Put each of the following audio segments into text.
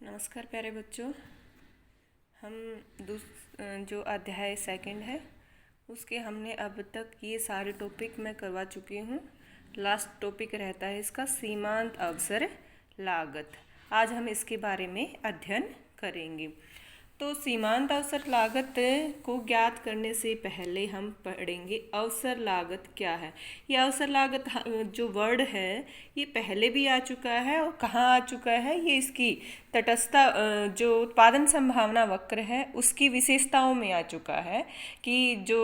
नमस्कार प्यारे बच्चों। हम जो अध्याय सेकंड है उसके हमने अब तक ये सारे टॉपिक मैं करवा चुकी हूँ। लास्ट टॉपिक रहता है इसका सीमांत अवसर लागत। आज हम इसके बारे में अध्ययन करेंगे। तो सीमांत अवसर लागत को ज्ञात करने से पहले हम पढ़ेंगे अवसर लागत क्या है। ये अवसर लागत जो वर्ड है ये पहले भी आ चुका है और कहाँ आ चुका है, ये इसकी तटस्थता जो उत्पादन संभावना वक्र है उसकी विशेषताओं में आ चुका है कि जो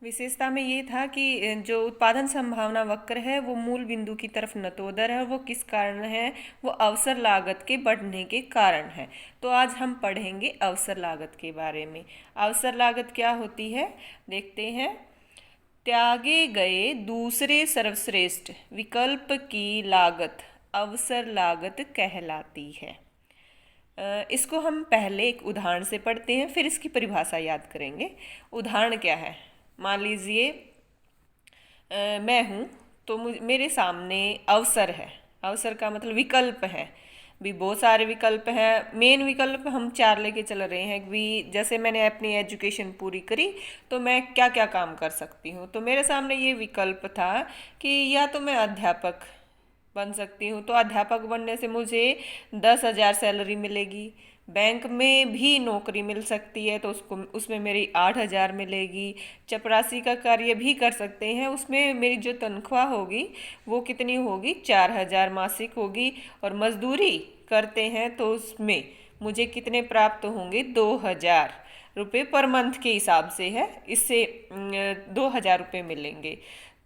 विशेषता में ये था कि जो उत्पादन संभावना वक्र है वो मूल बिंदु की तरफ नतोदर है। वो किस कारण है? वो अवसर लागत के बढ़ने के कारण है। तो आज हम पढ़ेंगे अवसर लागत के बारे में। अवसर लागत क्या होती है देखते हैं। त्यागे गए दूसरे सर्वश्रेष्ठ विकल्प की लागत अवसर लागत कहलाती है। इसको हम पहले एक उदाहरण से पढ़ते हैं, फिर इसकी परिभाषा याद करेंगे। उदाहरण क्या है? मान लीजिए मैं हूँ तो मेरे सामने अवसर है। अवसर का मतलब विकल्प है। भी बहुत सारे विकल्प हैं। मेन विकल्प हम 4 लेके चल रहे हैं भी जैसे मैंने अपनी एजुकेशन पूरी करी तो मैं क्या क्या काम कर सकती हूँ। तो मेरे सामने ये विकल्प था कि या तो मैं अध्यापक बन सकती हूँ, तो अध्यापक बनने से मुझे 10,000 सैलरी मिलेगी। बैंक में भी नौकरी मिल सकती है तो उसमें मेरी 8,000 मिलेगी। चपरासी का कार्य भी कर सकते हैं, उसमें मेरी जो तनख्वाह होगी वो कितनी होगी? 4,000 मासिक होगी। और मजदूरी करते हैं तो उसमें मुझे कितने प्राप्त होंगे? 2,000 रुपये पर मंथ के हिसाब से है, इससे 2,000 रुपये मिलेंगे।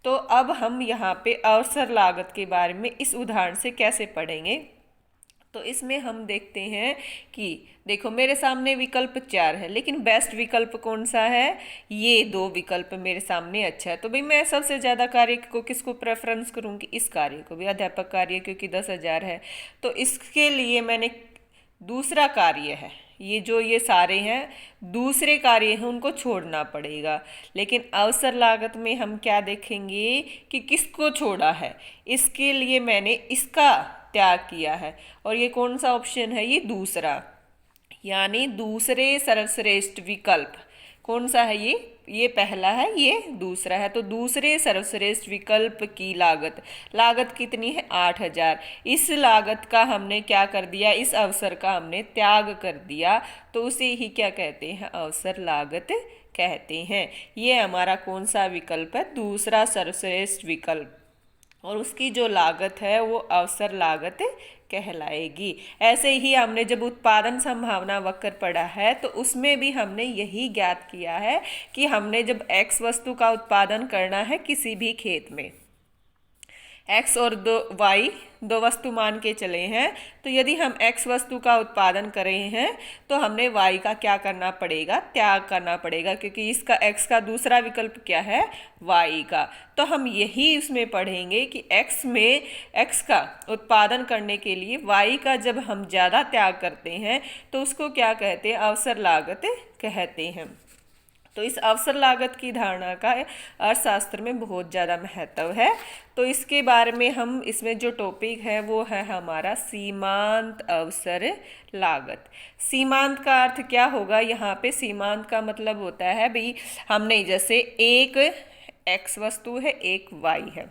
तो अब हम यहाँ पे अवसर लागत के बारे में इस उदाहरण से कैसे पढ़ेंगे। तो इसमें हम देखते हैं कि देखो मेरे सामने विकल्प 4 है, लेकिन बेस्ट विकल्प कौन सा है? ये 2 विकल्प मेरे सामने अच्छा है। तो भाई मैं सबसे ज़्यादा कार्य को किसको प्रेफरेंस करूँगी? इस कार्य को भी, अध्यापक कार्य, क्योंकि 10,000 है। तो इसके लिए मैंने दूसरा कार्य है, ये जो ये सारे हैं दूसरे कार्य हैं उनको छोड़ना पड़ेगा। लेकिन अवसर लागत में हम क्या देखेंगे कि किसको छोड़ा है। इसके लिए मैंने इसका त्याग किया है और ये कौन सा ऑप्शन है? ये दूसरा, यानी दूसरे सर्वश्रेष्ठ विकल्प। कौन सा है ये पहला है, ये दूसरा है। तो दूसरे सर्वश्रेष्ठ विकल्प की लागत, लागत कितनी है? 8,000। इस लागत का हमने क्या कर दिया? इस अवसर का हमने त्याग कर दिया, तो उसे ही क्या कहते हैं? अवसर लागत कहते हैं। ये हमारा कौन सा विकल्प है? दूसरा सर्वश्रेष्ठ विकल्प, और उसकी जो लागत है वो अवसर लागत कहलाएगी। ऐसे ही हमने जब उत्पादन संभावना वक्र पढ़ा है तो उसमें भी हमने यही ज्ञात किया है कि हमने जब x वस्तु का उत्पादन करना है किसी भी खेत में, x और y दो वस्तु मान के चले हैं, तो यदि हम x वस्तु का उत्पादन कर रहे हैं तो हमने y का क्या करना पड़ेगा? त्याग करना पड़ेगा, क्योंकि इसका x का दूसरा विकल्प क्या है? y का। तो हम यही उसमें पढ़ेंगे कि x का उत्पादन करने के लिए y का जब हम ज़्यादा त्याग करते हैं तो उसको क्या कहते हैं? अवसर लागत कहते हैं। तो इस अवसर लागत की धारणा का अर्थशास्त्र में बहुत ज़्यादा महत्व है। तो इसके बारे में हम इसमें जो टॉपिक है वो है हमारा सीमांत अवसर लागत। सीमांत का अर्थ क्या होगा? यहाँ पे सीमांत का मतलब होता है भाई हमने जैसे एक x वस्तु है, एक y है।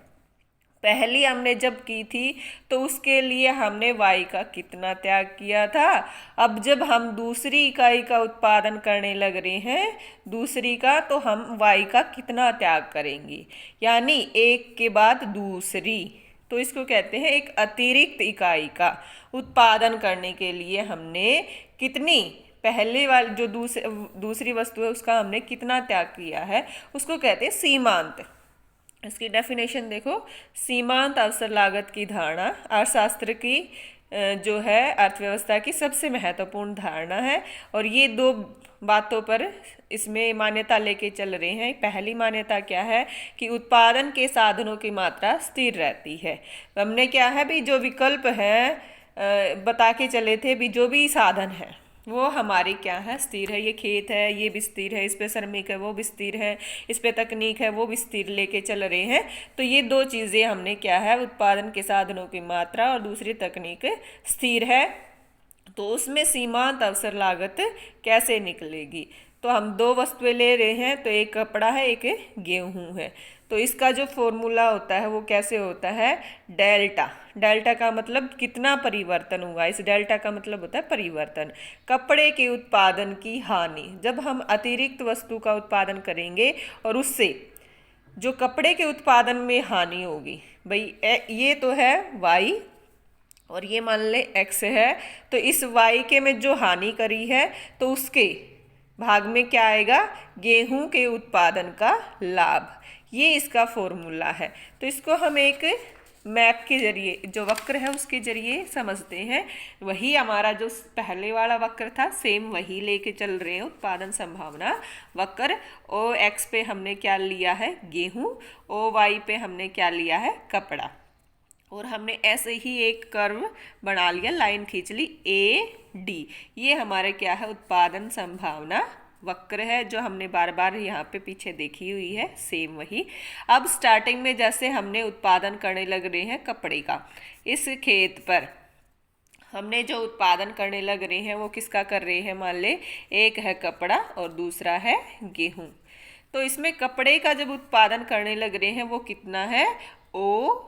पहली हमने जब की थी तो उसके लिए हमने y का कितना त्याग किया था। अब जब हम दूसरी इकाई का उत्पादन करने लग रहे हैं दूसरी का, तो हम y का कितना त्याग करेंगे, यानी एक के बाद दूसरी। तो इसको कहते हैं एक अतिरिक्त इकाई का उत्पादन करने के लिए हमने कितनी, पहले वाली जो दूसरी वस्तु है उसका हमने कितना त्याग किया है, उसको कहते हैं सीमांत। इसकी डेफिनेशन देखो। सीमांत अवसर लागत की धारणा अर्थशास्त्र की जो है अर्थव्यवस्था की सबसे महत्वपूर्ण धारणा है, और ये 2 बातों पर इसमें मान्यता लेके चल रहे हैं। पहली मान्यता क्या है कि उत्पादन के साधनों की मात्रा स्थिर रहती है। हमने क्या है भी जो विकल्प है बता के चले थे भी जो भी साधन है वो हमारी क्या है, स्थिर है। ये खेत है, ये भी स्थिर है, इस पे श्रमिक है, वो भी स्थिर है, इस पे तकनीक है, वो भी स्थिर लेके चल रहे हैं। तो ये दो चीज़ें हमने क्या है, उत्पादन के साधनों की मात्रा और दूसरी तकनीक स्थिर है। तो उसमें सीमांत अवसर लागत कैसे निकलेगी। तो हम दो वस्तुएं ले रहे हैं, तो एक कपड़ा है, एक गेहूं है। तो इसका जो फॉर्मूला होता है वो कैसे होता है, डेल्टा। डेल्टा का मतलब कितना परिवर्तन हुआ, इस डेल्टा का मतलब होता है परिवर्तन। कपड़े के उत्पादन की हानि, जब हम अतिरिक्त वस्तु का उत्पादन करेंगे और उससे जो कपड़े के उत्पादन में हानि होगी, भाई ये तो है वाई और ये मान ले एक्स है। तो इस वाई के में जो हानि करी है तो उसके भाग में क्या आएगा, गेहूं के उत्पादन का लाभ। ये इसका फॉर्मूला है। तो इसको हम एक मैप के जरिए, जो वक्र है उसके जरिए समझते हैं। वही हमारा जो पहले वाला वक्र था सेम वही लेके चल रहे हैं, उत्पादन संभावना वक्र। ओ एक्स पे हमने क्या लिया है, गेहूं। ओ वाई पे हमने क्या लिया है, कपड़ा। और हमने ऐसे ही एक कर्व बना लिया, लाइन खींच ली ए डी। ये हमारे क्या है, उत्पादन संभावना वक्र है, जो हमने बार बार यहाँ पे पीछे देखी हुई है, सेम वही। अब स्टार्टिंग में जैसे हमने उत्पादन करने लग रहे हैं कपड़े का, इस खेत पर हमने जो उत्पादन करने लग रहे हैं वो किसका कर रहे हैं, मान ले एक है कपड़ा और दूसरा है गेहूं। तो इसमें कपड़े का जब उत्पादन करने लग रहे हैं वो कितना है, ओ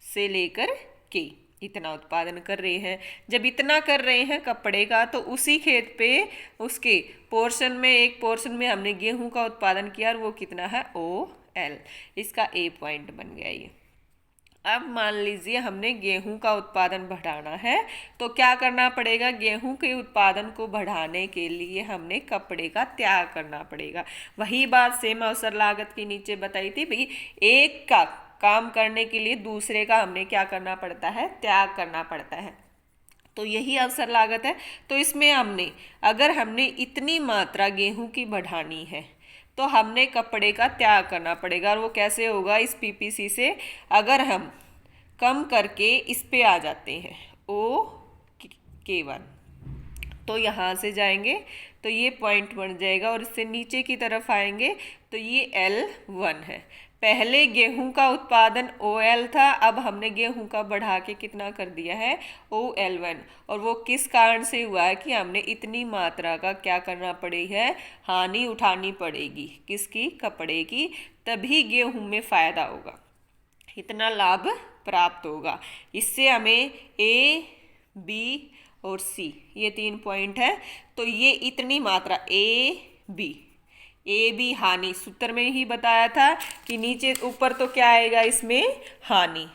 से लेकर के इतना उत्पादन कर रहे हैं। जब इतना कर रहे हैं कपड़े का, तो उसी खेत पे उसके पोर्शन में, एक पोर्शन में हमने गेहूं का उत्पादन किया और वो कितना है, ओ एल। इसका ए पॉइंट बन गया ये। अब मान लीजिए हमने गेहूं का उत्पादन बढ़ाना है, तो क्या करना पड़ेगा, गेहूं के उत्पादन को बढ़ाने के लिए हमने कपड़े का त्याग करना पड़ेगा। वही बात सेम अवसर लागत के नीचे बताई थी भाई, एक का काम करने के लिए दूसरे का हमने क्या करना पड़ता है, त्याग करना पड़ता है। तो यही अवसर लागत है। तो इसमें हमने, अगर हमने इतनी मात्रा गेहूं की बढ़ानी है तो हमने कपड़े का त्याग करना पड़ेगा। और वो कैसे होगा, इस पीपीसी से अगर हम कम करके इस पे आ जाते हैं ओ K1, तो यहाँ से जाएंगे तो ये पॉइंट बन जाएगा और इससे नीचे की तरफ आएंगे तो ये L1 है। पहले गेहूं का उत्पादन OL था, अब हमने गेहूं का बढ़ा के कितना कर दिया है, OL1। और वो किस कारण से हुआ है कि हमने इतनी मात्रा का क्या करना पड़ी है, हानि उठानी पड़ेगी, किसकी, कपड़े की। तभी गेहूं में फायदा होगा, इतना लाभ प्राप्त होगा। इससे हमें A, B और C ये 3 पॉइंट है। तो ये इतनी मात्रा ए बी हानि, सूत्र में ही बताया था कि नीचे ऊपर तो क्या आएगा इसमें, हानि।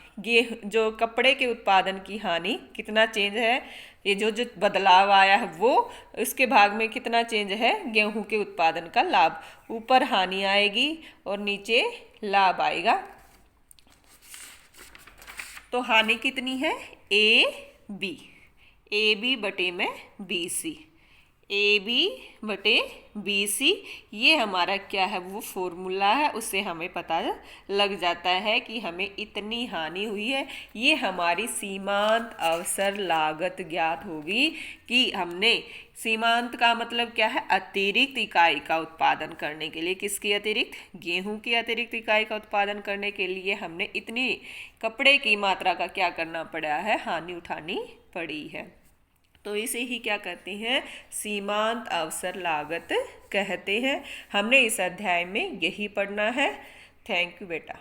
जो कपड़े के उत्पादन की हानि कितना चेंज है, ये जो बदलाव आया है वो, इसके भाग में कितना चेंज है, गेहूं के उत्पादन का लाभ। ऊपर हानि आएगी और नीचे लाभ आएगा। तो हानि कितनी है, ए बी बटे में बी सी, ए बी बटे बी सी। ये हमारा क्या है, वो फॉर्मूला है, उससे हमें पता लग जाता है कि हमें इतनी हानि हुई है। ये हमारी सीमांत अवसर लागत ज्ञात होगी कि हमने, सीमांत का मतलब क्या है, अतिरिक्त इकाई का उत्पादन करने के लिए, किसकी अतिरिक्त, गेहूं की अतिरिक्त इकाई का उत्पादन करने के लिए हमने इतनी कपड़े की मात्रा का क्या करना पड़ा है, हानि उठानी पड़ी है। तो इसे ही क्या कहते हैं, सीमांत अवसर लागत कहते हैं। हमने इस अध्याय में यही पढ़ना है। थैंक यू बेटा।